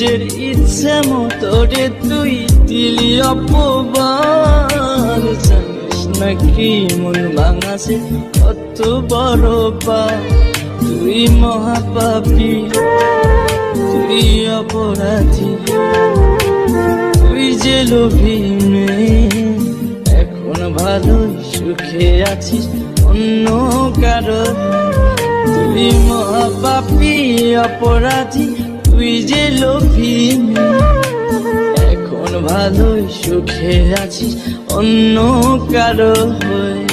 নিজের ইচ্ছে মতো রে তুই দিলি অপমান। জানিস নাকি মন ভাঙাছে কত বড় পাপ, তুই মহাপাপী, তুই অপরাধী, তুই যে লোভী মেয়ে। এখন ভালোই সুখে আছিস অন্য কারো, তুই মহাপাপী অপরাধী, তুই যে লোভী মেয়ে। এখন ভালোই সুখে আছিস অন্য কারো হয়ে।